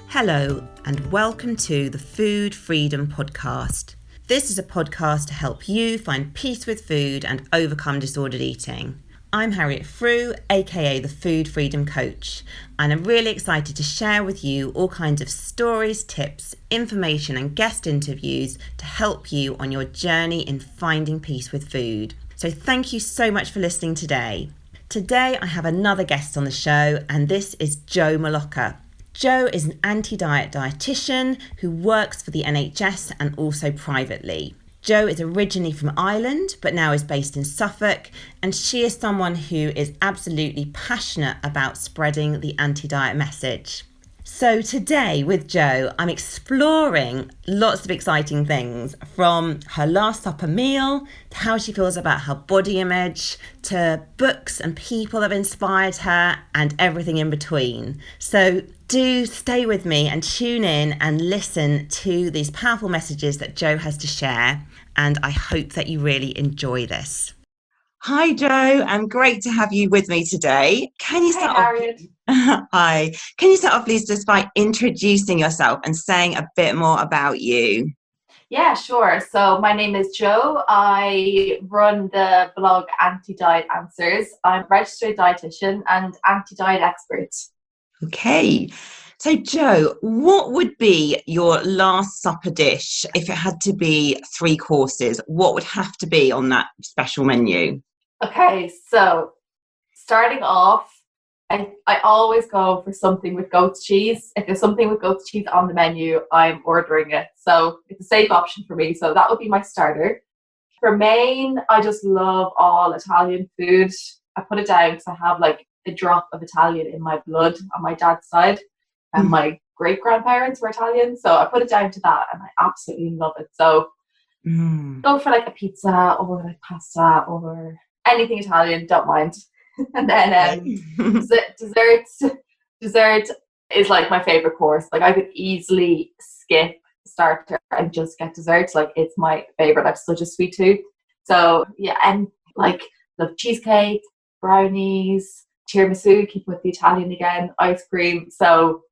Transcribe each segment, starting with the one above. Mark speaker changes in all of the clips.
Speaker 1: Hello, and welcome to the Food Freedom Podcast. This is a podcast to help you find peace with food and overcome disordered eating. I'm Harriet Frew, aka the Food Freedom Coach, and I'm really excited to share with you all kinds of stories, tips, information, and guest interviews to help you on your journey in finding peace with food. So thank you so much for listening today. Today I have another guest on the show, and this is Jo Malocca. Jo is an anti-diet dietitian who works for the NHS and also privately. Jo is originally from Ireland, but now is based in Suffolk, and she is someone who is absolutely passionate about spreading the anti-diet message. So today with Jo, I'm exploring lots of exciting things, from her last supper meal, to how she feels about her body image, to books and people that have inspired her, and everything in between. So do stay with me and tune in and listen to these powerful messages that Jo has to share, and I hope that you really enjoy this. Hi Jo, and great to have you with me today. Can you start
Speaker 2: Harriet.
Speaker 1: Hi. Can you start off, please, just by introducing yourself and saying a bit more about you?
Speaker 2: Yeah, sure. So my name is Jo. I run the blog Anti-Diet Answers. I'm a registered dietitian and anti-diet expert.
Speaker 1: Okay. So Jo, what would be your last supper dish if it had to be 3 courses? What would have to be on that special menu?
Speaker 2: Okay, so starting off, I always go for something with goat's cheese. If there's something with goat's cheese on the menu, I'm ordering it. So it's a safe option for me. So that would be my starter. For main, I just love all Italian food. I put it down because I have like a drop of Italian in my blood on my dad's side. And my great-grandparents were Italian. So I put it down to that and I absolutely love it. So go for like a pizza or like pasta or anything Italian, don't mind. And then dessert is like my favorite course. Like I could easily skip starter and just get dessert. Like it's my favorite. I have such a sweet tooth. So yeah, and like love cheesecake, brownies, tiramisu, keep with the Italian again, ice cream. So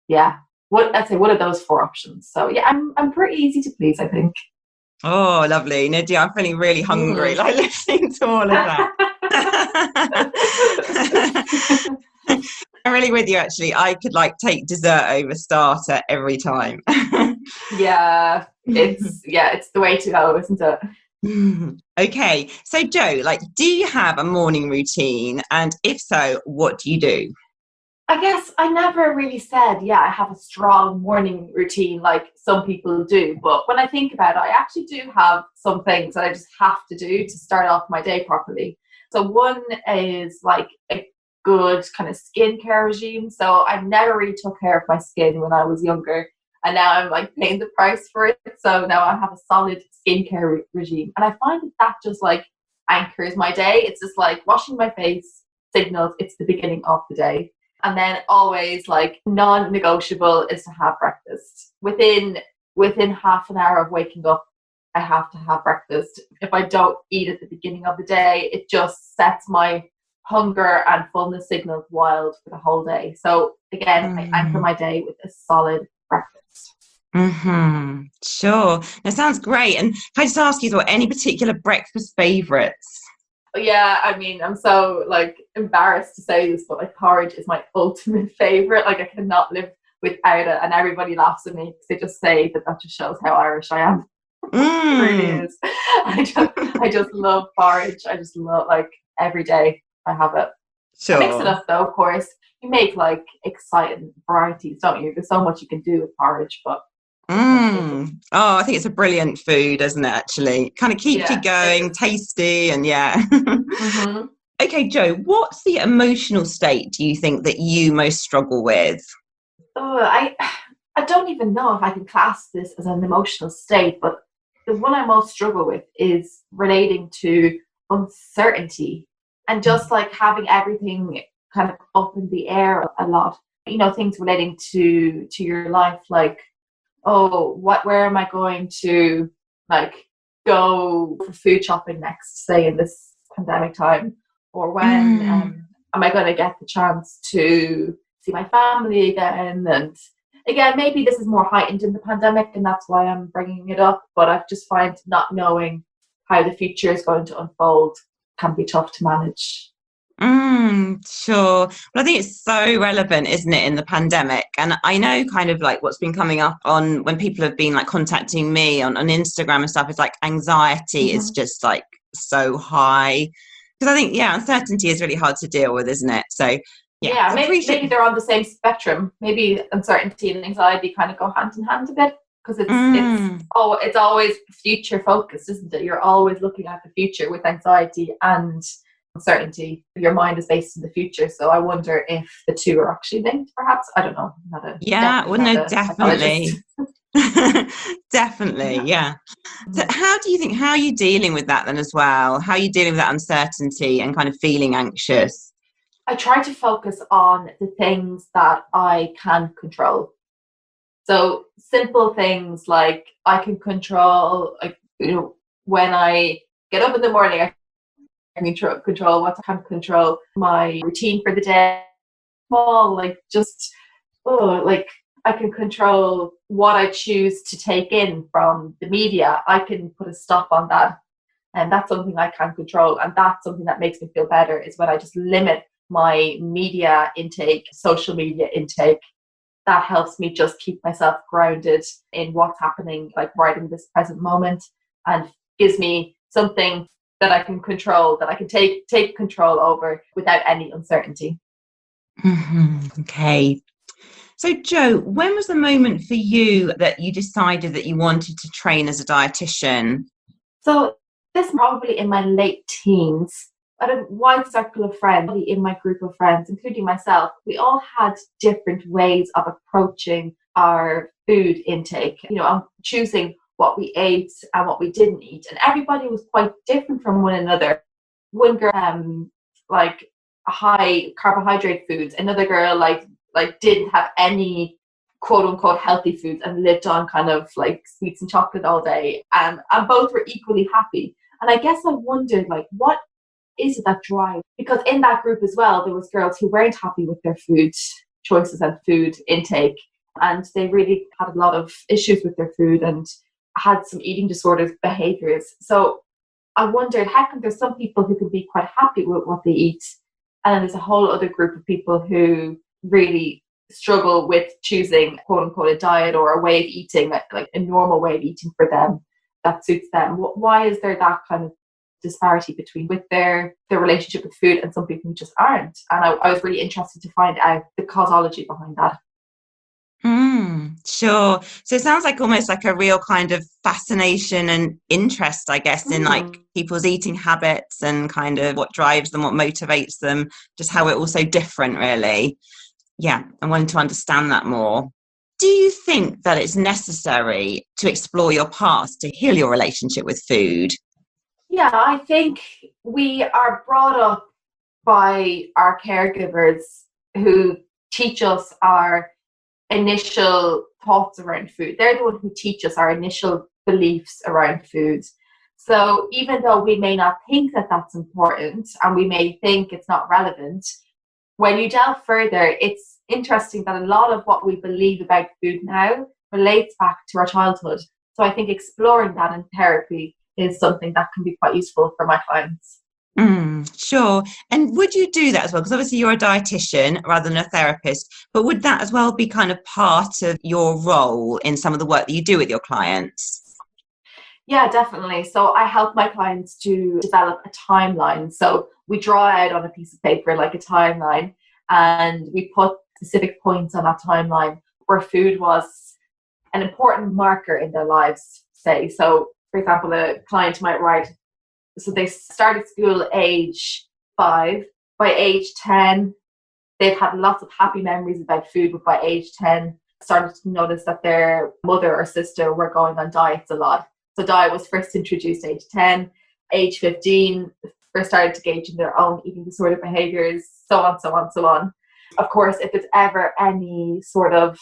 Speaker 2: yeah, I'd say one of those 4 options. So yeah, I'm pretty easy to please, I think.
Speaker 1: Oh, lovely. Nadia, I'm feeling really hungry, like listening to all of that. I'm really with you, actually. I could like take dessert over starter every time.
Speaker 2: Yeah, it's the way to go, isn't it?
Speaker 1: Okay, so Jo, like, do you have a morning routine? And if so, what do you do?
Speaker 2: I guess I never really said, yeah, I have a strong morning routine like some people do. But when I think about it, I actually do have some things that I just have to do to start off my day properly. So one is like a good kind of skincare regime. So I never really took care of my skin when I was younger. And now I'm like paying the price for it. So now I have a solid skincare regime. And I find that just like anchors my day. It's just like washing my face signals it's the beginning of the day. And then always like non-negotiable is to have breakfast. Within half an hour of waking up, I have to have breakfast. If I don't eat at the beginning of the day, it just sets my hunger and fullness signals wild for the whole day. So again, I anchor my day with a solid breakfast.
Speaker 1: Sure. That sounds great. And can I just ask you, any particular breakfast favourites?
Speaker 2: Yeah, I mean, I'm so like embarrassed to say this, but like porridge is my ultimate favorite. Like I cannot live without it, and everybody laughs at me because they just say that just shows how Irish I am. It really is. I just love porridge. I just love like every day I have it.
Speaker 1: Sure.
Speaker 2: I mix it up though, of course. You make like exciting varieties, don't you? There's so much you can do with porridge, but
Speaker 1: Oh, I think it's a brilliant food, isn't it, actually? Kind of keeps you going, tasty, and yeah. Okay, Jo, what's the emotional state do you think that you most struggle with?
Speaker 2: Oh, I don't even know if I can class this as an emotional state, but the one I most struggle with is relating to uncertainty and just like having everything kind of up in the air a lot. You know, things relating to your life, like, oh, where am I going to like go for food shopping next, say in this pandemic time, or when am I going to get the chance to see my family again, and again, maybe this is more heightened in the pandemic and that's why I'm bringing it up, but I just find not knowing how the future is going to unfold can be tough to manage.
Speaker 1: Sure. Well, I think it's so relevant, isn't it, in the pandemic? And I know kind of like what's been coming up on when people have been like contacting me on Instagram and stuff, is like anxiety is just like so high. Because I think, uncertainty is really hard to deal with, isn't it? So,
Speaker 2: yeah, maybe they're on the same spectrum. Maybe uncertainty and anxiety kind of go hand in hand a bit, because it's always future focused, isn't it? You're always looking at the future with anxiety and uncertainty. Your mind is based in the future, so I wonder if the two are actually linked. Perhaps, I don't know.
Speaker 1: Definitely. Definitely, yeah. So how are you dealing with that then as well? How are you dealing with that uncertainty and kind of feeling anxious?
Speaker 2: I try to focus on the things that I can control. So simple things like I can control, like, when I get up in the morning, I can control what I can control, my routine for the day. Small, like I can control what I choose to take in from the media. I can put a stop on that. And that's something I can control. And that's something that makes me feel better, is when I just limit my media intake, social media intake. That helps me just keep myself grounded in what's happening, like right in this present moment, and gives me something that I can control, that I can take control over without any uncertainty.
Speaker 1: Okay. So, Jo, when was the moment for you that you decided that you wanted to train as a dietitian?
Speaker 2: So this probably in my late teens. I had a wide circle of friends in my group of friends, including myself. We all had different ways of approaching our food intake, choosing what we ate and what we didn't eat. And everybody was quite different from one another. One girl, like high carbohydrate foods. Another girl, like didn't have any quote unquote healthy foods and lived on kind of like sweets and chocolate all day. And both were equally happy. And I guess I wondered, like, what is it that drives? Because in that group as well, there was girls who weren't happy with their food choices and food intake, and they really had a lot of issues with their food and had some eating disorders behaviors. So I wondered, how come there's some people who can be quite happy with what they eat, and then there's a whole other group of people who really struggle with choosing quote unquote a diet or a way of eating, like a normal way of eating for them that suits them. Why is there that kind of disparity between with their relationship with food and some people who just aren't? And I was really interested to find out the causology behind that.
Speaker 1: Sure. So it sounds like almost like a real kind of fascination and interest, I guess, in like people's eating habits and kind of what drives them, what motivates them, just how we're all so different, really. Yeah, I wanted to understand that more. Do you think that it's necessary to explore your past to heal your relationship with food?
Speaker 2: Yeah, I think we are brought up by our caregivers who teach us our initial thoughts around food. They're the ones who teach us our initial beliefs around food. So even though we may not think that that's important and we may think it's not relevant, when you delve further, it's interesting that a lot of what we believe about food now relates back to our childhood. So I think exploring that in therapy is something that can be quite useful for my clients.
Speaker 1: Sure. And would you do that as well? Because obviously you're a dietitian rather than a therapist, but would that as well be kind of part of your role in some of the work that you do with your clients?
Speaker 2: Yeah, definitely. So I help my clients to develop a timeline. So we draw out on a piece of paper like a timeline, and we put specific points on that timeline where food was an important marker in their lives, say. So, for example, a client might write, so they started school age 5. By age 10, they've had lots of happy memories about food, but by age 10, started to notice that their mother or sister were going on diets a lot. So diet was first introduced age 10. Age 15, first started to engage in their own eating disorder behaviors, so on, so on, so on. Of course, if there's ever any sort of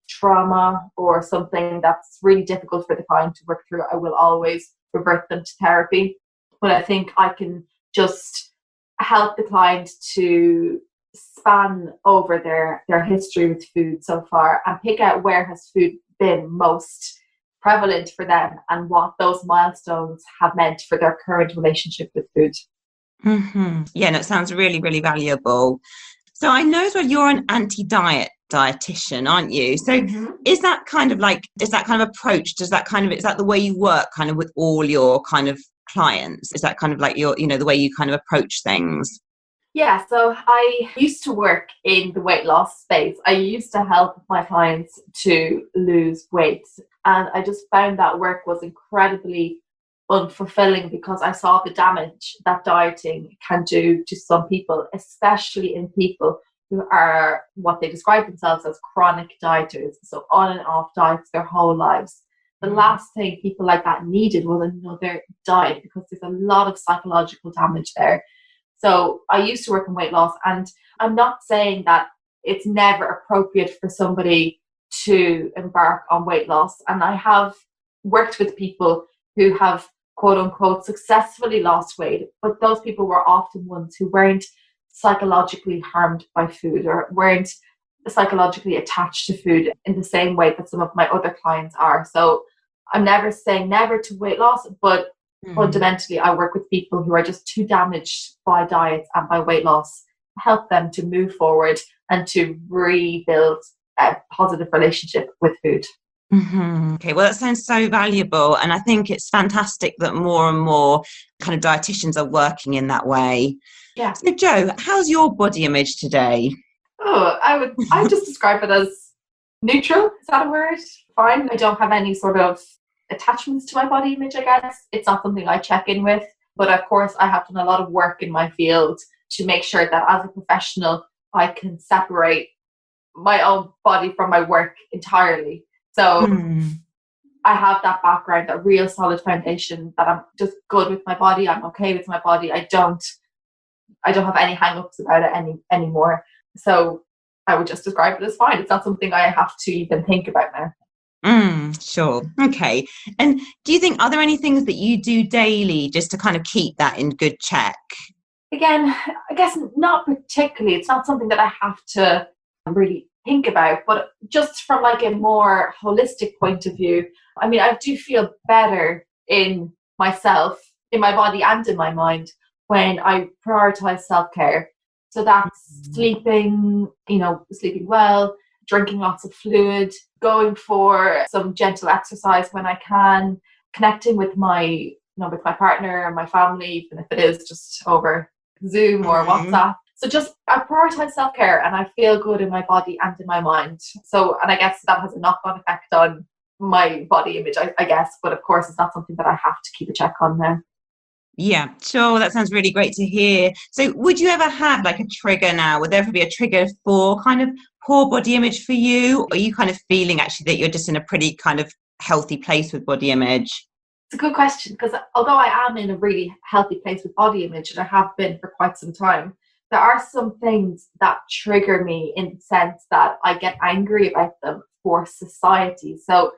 Speaker 2: trauma or something that's really difficult for the client to work through, I will always revert them to therapy. But I think I can just help the client to span over their history with food so far and pick out where has food been most prevalent for them and what those milestones have meant for their current relationship with food.
Speaker 1: Yeah, no, it sounds really, really valuable. So I know that you're an anti-diet dietitian, aren't you? So is that kind of approach, is that the way you work kind of with all your kind of clients? Is that kind of like your, the way you kind of approach things?
Speaker 2: Yeah, so I used to work in the weight loss space. I used to help my clients to lose weight. And I just found that work was incredibly unfulfilling because I saw the damage that dieting can do to some people, especially in people who are what they describe themselves as chronic dieters, so on and off diets their whole lives. The last thing people like that needed was another diet because there's a lot of psychological damage there. So I used to work in weight loss, and I'm not saying that it's never appropriate for somebody to embark on weight loss. And I have worked with people who have quote unquote successfully lost weight, but those people were often ones who weren't psychologically harmed by food or weren't psychologically attached to food in the same way that some of my other clients are. So I'm never saying never to weight loss, but fundamentally I work with people who are just too damaged by diets and by weight loss, help them to move forward and to rebuild a positive relationship with food.
Speaker 1: Okay, well, that sounds so valuable. And I think it's fantastic that more and more kind of dietitians are working in that way.
Speaker 2: Yeah.
Speaker 1: So, Jo, how's your body image today?
Speaker 2: Oh, I just describe it as neutral. Is that a word? Fine. I don't have any sort of attachments to my body image, I guess. It's not something I check in with. But of course, I have done a lot of work in my field to make sure that as a professional, I can separate my own body from my work entirely. So I have that background, that real solid foundation that I'm just good with my body. I'm okay with my body. I don't have any hang-ups about it anymore. So I would just describe it as fine. It's not something I have to even think about now.
Speaker 1: Sure. Okay. And do you think, are there any things that you do daily just to kind of keep that in good check?
Speaker 2: Again, I guess not particularly. It's not something that I have to really think about, but just from like a more holistic point of view, I mean, I do feel better in myself, in my body and in my mind when I prioritize self-care. So that's sleeping well, drinking lots of fluid, going for some gentle exercise when I can, connecting with my partner and my family, even if it is just over Zoom or WhatsApp. So just I prioritize self-care and I feel good in my body and in my mind. So, and I guess that has a knock-on effect on my body image, I guess. But of course, it's not something that I have to keep a check on now.
Speaker 1: Yeah, sure. That sounds really great to hear. So would you ever have like a trigger now? Would there ever be a trigger for kind of poor body image for you? Or are you kind of feeling actually that you're just in a pretty kind of healthy place with body image?
Speaker 2: It's a good question, because although I am in a really healthy place with body image, and I have been for quite some time, there are some things that trigger me in the sense that I get angry about them for society. So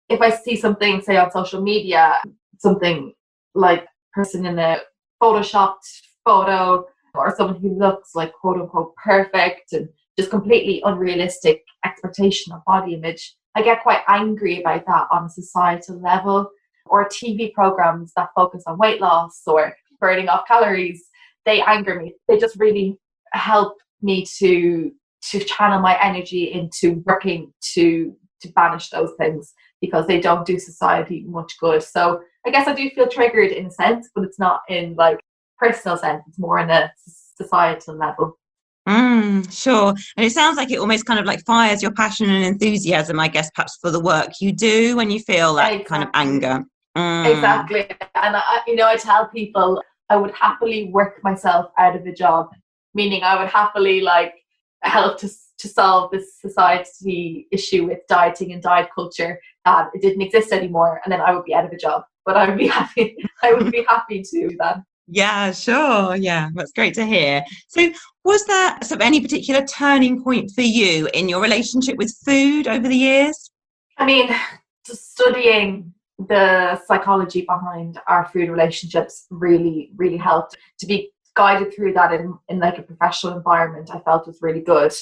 Speaker 2: if I see something, say on social media, something like person in a photoshopped photo or someone who looks like quote unquote perfect and just completely unrealistic expectation of body image, I get quite angry about that on a societal level. Or TV programs that focus on weight loss or burning off calories, they anger me. They just really help me to channel my energy into working to banish those things, because they don't do society much good. So I guess I do feel triggered in a sense, but it's not in like personal sense. It's more in a societal level.
Speaker 1: Sure. And it sounds like it almost kind of like fires your passion and enthusiasm, I guess, perhaps for the work you do when you feel that kind of anger.
Speaker 2: Exactly. And I tell people I would happily work myself out of a job, meaning I would happily like help to solve this society issue with dieting and diet culture, that it didn't exist anymore, and then I would be out of a job. But I would be happy to do that.
Speaker 1: Yeah, sure. Yeah, that's great to hear. So was there sort of any particular turning point for you in your relationship with food over the years?
Speaker 2: I mean, just studying the psychology behind our food relationships really, really helped. To be guided through that in like a professional environment, I felt was really good.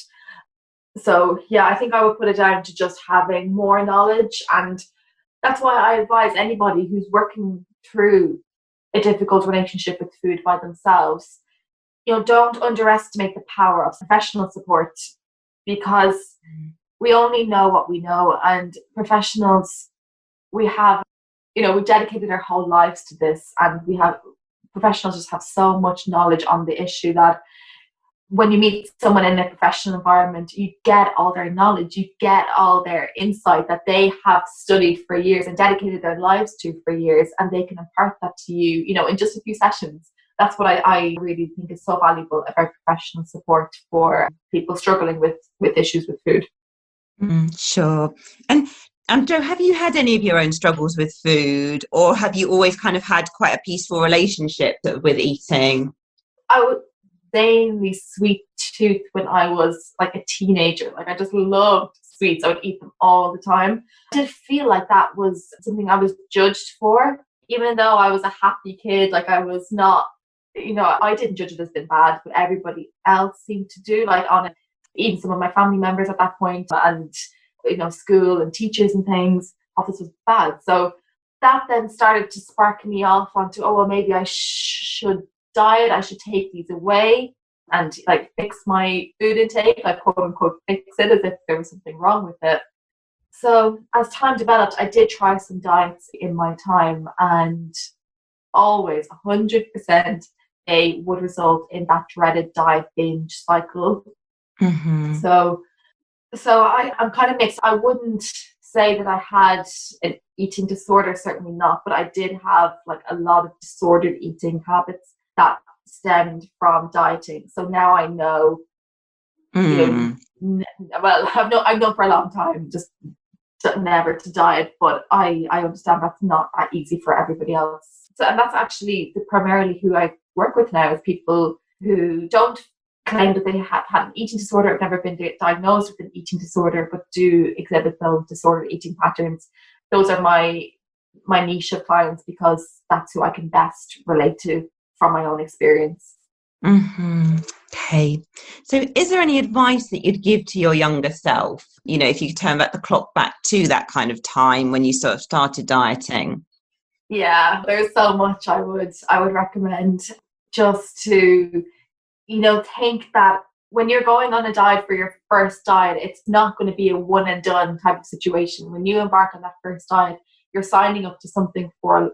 Speaker 2: So yeah, I think I would put it down to just having more knowledge, and that's why I advise anybody who's working through a difficult relationship with food by themselves, don't underestimate the power of professional support, because we only know what we know, and professionals, we have, we've dedicated our whole lives to this, and professionals just have so much knowledge on the issue that when you meet someone in a professional environment, you get all their knowledge, you get all their insight that they have studied for years and dedicated their lives to for years, and they can impart that to you, in just a few sessions. That's what I really think is so valuable about professional support for people struggling with issues with food.
Speaker 1: Sure. And Jo, have you had any of your own struggles with food, or have you always kind of had quite a peaceful relationship with eating?
Speaker 2: I would insanely sweet tooth when I was like a teenager. Like I just loved sweets. I would eat them all the time. I did feel like that was something I was judged for, even though I was a happy kid. Like I was not, I didn't judge it as being bad, but everybody else seemed to do, like on it. Even some of my family members at that point, and school and teachers and things, thought this was bad. So that then started to spark me off onto, oh well, maybe I should diet, I should take these away and like fix my food intake, like quote unquote fix it, as if there was something wrong with it. So as time developed, I did try some diets in my time, and always 100% they would result in that dreaded diet binge cycle. So I'm kind of mixed. I wouldn't say that I had an eating disorder, certainly not, but I did have like a lot of disordered eating habits that stemmed from dieting. So now I know, well, I've known for a long time just never to diet, but I understand that's not that easy for everybody else. So, and that's actually primarily who I work with now, is people who don't claim that they have had an eating disorder, have never been diagnosed with an eating disorder, but do exhibit those disordered eating patterns. Those are my niche of clients, because that's who I can best relate to from my own experience.
Speaker 1: Okay. So is there any advice that you'd give to your younger self, if you could turn back the clock back to that kind of time when you sort of started dieting?
Speaker 2: Yeah, there's so much I would recommend, just to think that when you're going on a diet for your first diet, it's not going to be a one and done type of situation. When you embark on that first diet, you're signing up to something for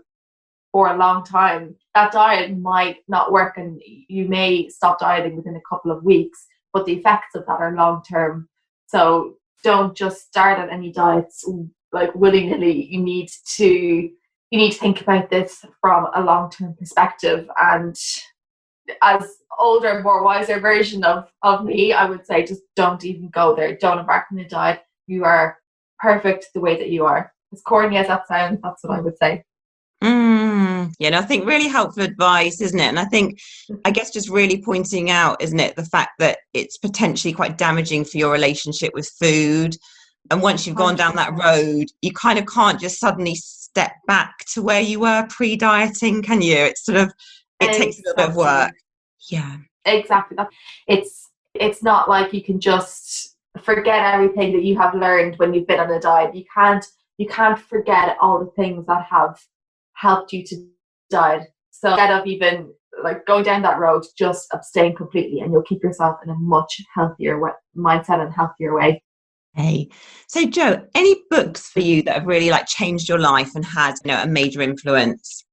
Speaker 2: a long time. That diet might not work, and you may stop dieting within a couple of weeks, but the effects of that are long term. So don't just start on any diets like willy-nilly. You need to think about this from a long-term perspective. And as older, more wiser version of me, I would say just don't even go there. Don't embark on a diet. You are perfect the way that you are. As corny as that sounds, that's what I would say.
Speaker 1: I think really helpful advice, isn't it? And I guess just really pointing out, isn't it, the fact that it's potentially quite damaging for your relationship with food. And once you've gone down that road, you kind of can't just suddenly step back to where you were pre-dieting, can you? It's sort of, it takes a little bit of work. Yeah,
Speaker 2: exactly. It's not like you can just forget everything that you have learned when you've been on a diet. You can't forget all the things that have helped you to diet. So instead of even like going down that road, just abstain completely, and you'll keep yourself in a much healthier mindset and healthier way.
Speaker 1: Hey, so Jo, any books for you that have really like changed your life and had a major influence?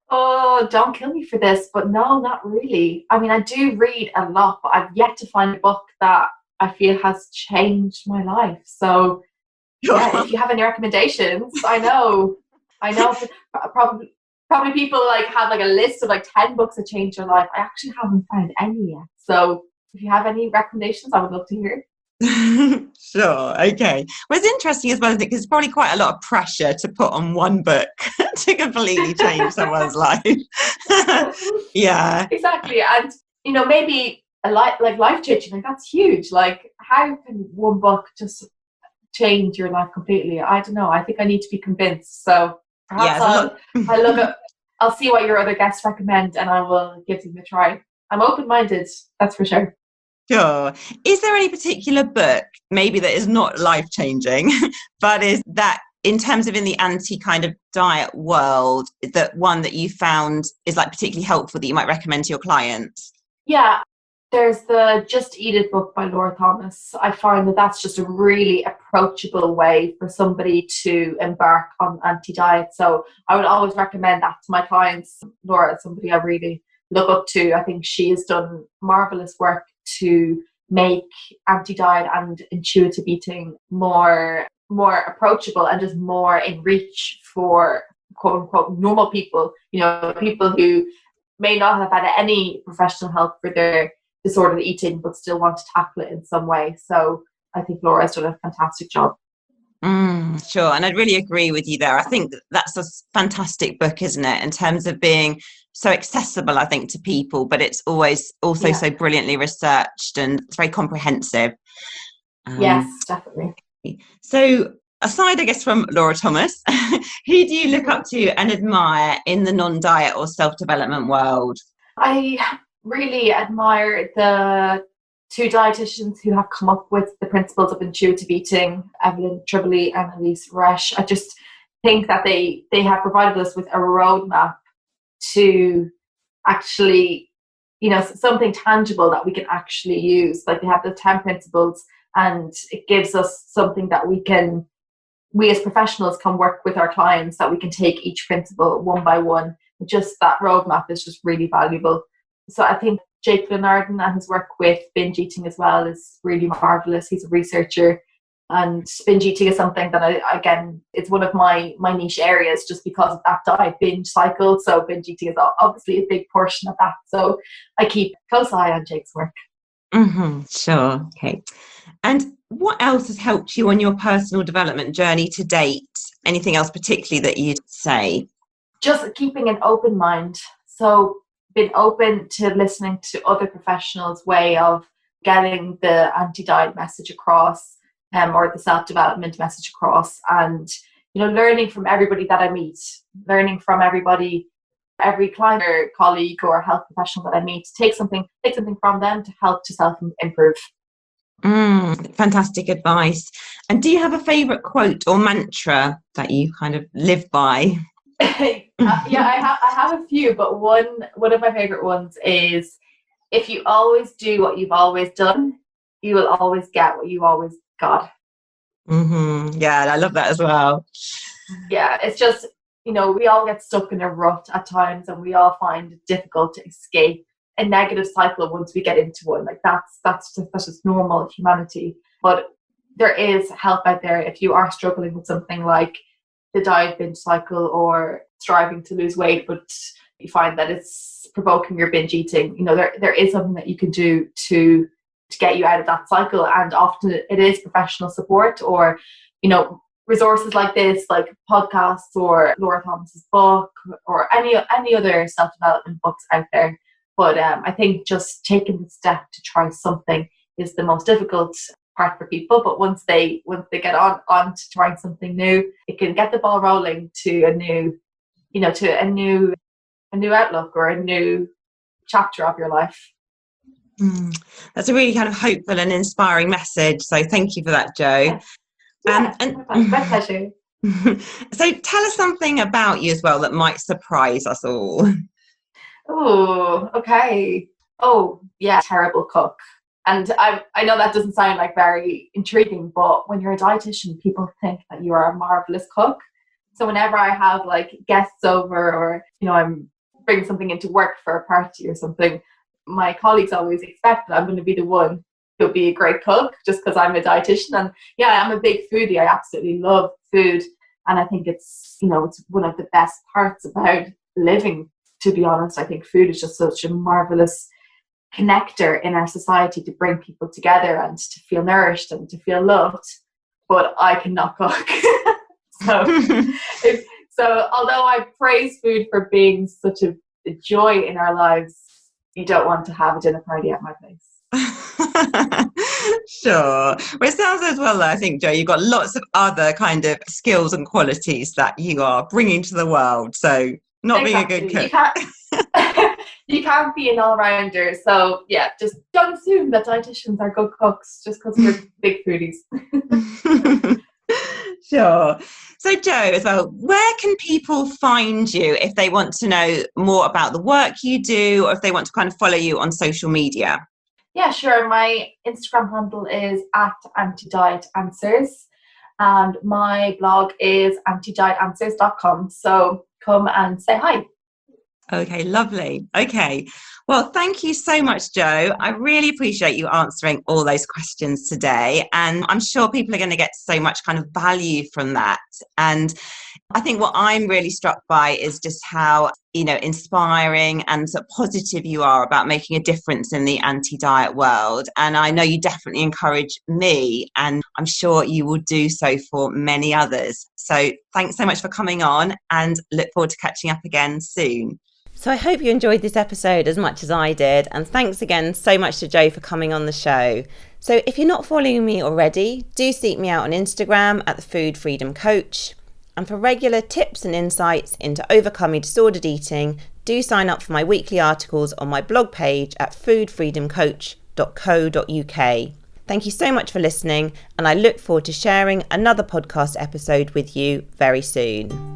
Speaker 2: Oh, don't kill me for this, but no, not really. I mean, I do read a lot, but I've yet to find a book that I feel has changed my life. So yeah, if you have any recommendations, I know probably people like have like a list of like 10 books that changed your life. I actually haven't found any yet. So if you have any recommendations, I would love to hear.
Speaker 1: Sure. Okay. Well, it's interesting as well, I think, because it's probably quite a lot of pressure to put on one book to completely change someone's life. Yeah.
Speaker 2: Exactly. And maybe life changing, like that's huge. Like, how can one book just change your life completely? I don't know. I think I need to be convinced. So perhaps I'll I'll see what your other guests recommend and I will give them a try. I'm open-minded, that's for sure.
Speaker 1: Sure. Is there any particular book, maybe that is not life-changing, but is that in terms of in the anti kind of diet world, that one that you found is like particularly helpful that you might recommend to your clients?
Speaker 2: Yeah, there's the Just Eat It book by Laura Thomas. I find that that's just a really approachable way for somebody to embark on anti-diet. So I would always recommend that to my clients. Laura is somebody I really look up to. I think she has done marvelous work to make anti-diet and intuitive eating more approachable and just more in reach for quote unquote normal people, people who may not have had any professional help for their disordered eating but still want to tackle it in some way. So I think Laura's done a fantastic job.
Speaker 1: Sure, and I'd really agree with you there. I think that's a fantastic book, isn't it, in terms of being so accessible, I think, to people, but it's always also so brilliantly researched and it's very comprehensive.
Speaker 2: Yes, definitely.
Speaker 1: So aside, I guess, from Laura Thomas, who do you look up to and admire in the non-diet or self-development world?
Speaker 2: I really admire the two dietitians who have come up with the principles of intuitive eating, Evelyn Tribole and Elise Resch. I just think that they have provided us with a roadmap to actually, something tangible that we can actually use. Like they have the 10 principles and it gives us something that we as professionals can work with our clients, that we can take each principle one by one. Just that roadmap is just really valuable. So I think Jake Glenarden and his work with binge eating as well is really marvelous. He's a researcher, and binge eating is something that it's one of my niche areas just because of that diet binge cycle. So binge eating is obviously a big portion of that. So I keep a close eye on Jake's work.
Speaker 1: Sure. Okay. And what else has helped you on your personal development journey to date? Anything else particularly that you'd say?
Speaker 2: Just keeping an open mind. So being open to listening to other professionals' way of getting the anti-diet message across, or the self-development message across, and learning from everybody that I meet, learning from everybody, every client or colleague or health professional that I meet, take something from them to help to self-improve.
Speaker 1: Fantastic advice. And do you have a favourite quote or mantra that you kind of live by?
Speaker 2: I have a few, but one of my favorite ones is, if you always do what you've always done, you will always get what you always got.
Speaker 1: Yeah, I love that as well.
Speaker 2: Yeah, it's just, we all get stuck in a rut at times and we all find it difficult to escape a negative cycle once we get into one. Like that's just normal humanity. But there is help out there if you are struggling with something like the diet binge cycle or striving to lose weight, but you find that it's provoking your binge eating. There is something that you can do to get you out of that cycle, and often it is professional support or resources like this, like podcasts or Laura Thomas's book or any other self-development books out there. But I think just taking the step to try something is the most difficult part for people. But once they get on to trying something new, it can get the ball rolling to a new outlook or a new chapter of your life.
Speaker 1: That's a really kind of hopeful and inspiring message. So thank you for that, Jo.
Speaker 2: My pleasure.
Speaker 1: So tell us something about you as well that might surprise us all.
Speaker 2: Oh, okay. Oh, yeah, terrible cook. And I know that doesn't sound like very intriguing, but when you're a dietitian, people think that you are a marvelous cook. So whenever I have like guests over, or I'm bringing something into work for a party or something, my colleagues always expect that I'm going to be the one who'll be a great cook just because I'm a dietitian. And yeah, I'm a big foodie. I absolutely love food, and I think it's it's one of the best parts about living. To be honest, I think food is just such a marvelous connector in our society to bring people together and to feel nourished and to feel loved. But I cannot cook. So although I praise food for being such a joy in our lives, you don't want to have a dinner party at my place.
Speaker 1: Sure. Well, it sounds as well, I think, Jo, you've got lots of other kind of skills and qualities that you are bringing to the world. So not being a
Speaker 2: Exactly.
Speaker 1: good cook.
Speaker 2: You can't you can't be an all-rounder. So yeah, just don't assume that dietitians are good cooks just because we're big foodies.
Speaker 1: Sure. So Jo, as well, where can people find you if they want to know more about the work you do, or if they want to kind of follow you on social media?
Speaker 2: Yeah, sure. My Instagram handle is at Anti-Diet Answers, and my blog is antidieetanswers.com. So come and say hi.
Speaker 1: Okay, lovely. Okay. Well, thank you so much, Jo. I really appreciate you answering all those questions today. And I'm sure people are going to get so much kind of value from that. And I think what I'm really struck by is just how, inspiring and sort of positive you are about making a difference in the anti-diet world. And I know you definitely encourage me, and I'm sure you will do so for many others. So thanks so much for coming on, and look forward to catching up again soon. So I hope you enjoyed this episode as much as I did, and thanks again so much to Jo for coming on the show. So if you're not following me already, do seek me out on Instagram at the Food Freedom Coach. And for regular tips and insights into overcoming disordered eating, do sign up for my weekly articles on my blog page at foodfreedomcoach.co.uk. Thank you so much for listening, and I look forward to sharing another podcast episode with you very soon.